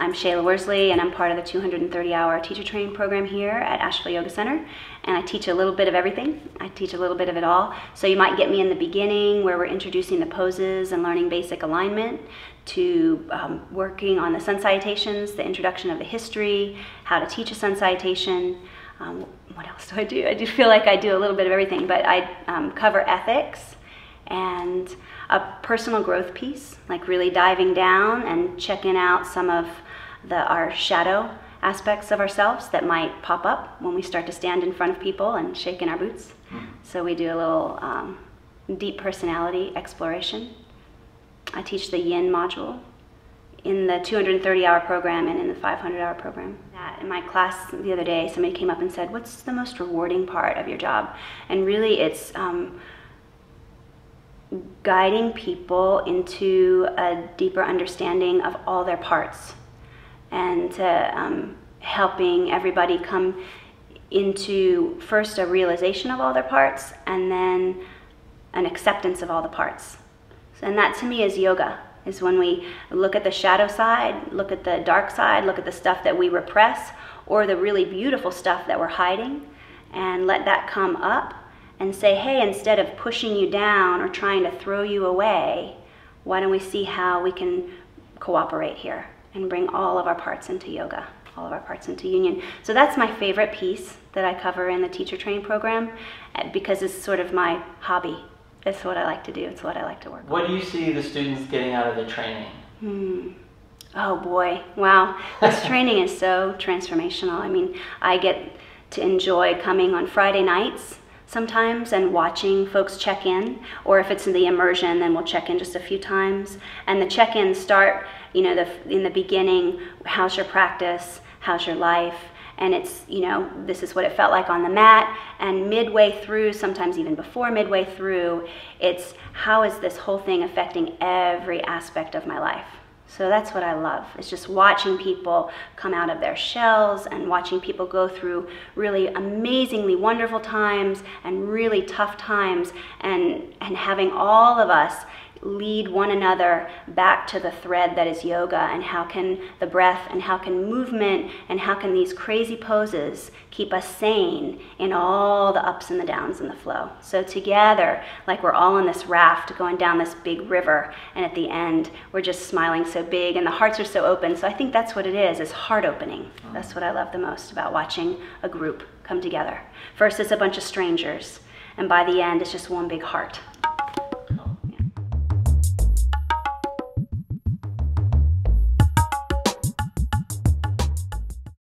I'm Shala Worsley, and I'm part of the 230-hour teacher training program here at Asheville Yoga Center, and I teach a little bit of everything. I teach a little bit of it all. So you might get me in the beginning where we're introducing the poses and learning basic alignment, to working on the sun salutations, the introduction of the history, how to teach a sun salutation. What else do? I do feel like I do a little bit of everything, but I cover ethics and a personal growth piece, like really diving down and checking out some of our shadow aspects of ourselves that might pop up when we start to stand in front of people and shake in our boots. So we do a little deep personality exploration. I teach the yin module in the 230-hour program and in the 500-hour program. In my class the other day, somebody came up and said, "What's the most rewarding part of your job?" And really it's guiding people into a deeper understanding of all their parts, and helping everybody come into first a realization of all their parts and then an acceptance of all the parts. And that to me is yoga, is when we look at the shadow side, look at the dark side, look at the stuff that we repress or the really beautiful stuff that we're hiding, and let that come up and say, hey, instead of pushing you down or trying to throw you away, why don't we see how we can cooperate here and bring all of our parts into yoga, all of our parts into union. So that's my favorite piece that I cover in the teacher training program, because it's sort of my hobby. It's what I like to do. It's what I like to work on. What do you see the students getting out of the training? Oh boy, wow. This training is so transformational. I mean, I get to enjoy coming on Friday nights sometimes and watching folks check in, or if it's in the immersion, then we'll check in just a few times. And the check-ins start, you know, in the beginning, how's your practice? How's your life? And it's, you know, this is what it felt like on the mat. And midway through, sometimes even before midway through, it's how is this whole thing affecting every aspect of my life? So that's what I love. It's just watching people come out of their shells and watching people go through really amazingly wonderful times and really tough times, and having all of us lead one another back to the thread that is yoga, and how can the breath and how can movement and how can these crazy poses keep us sane in all the ups and the downs and the flow. So together, like we're all on this raft going down this big river, and at the end we're just smiling so big and the hearts are so open. So I think that's what it is heart opening. That's what I love the most about watching a group come together. First it's a bunch of strangers, and by the end it's just one big heart.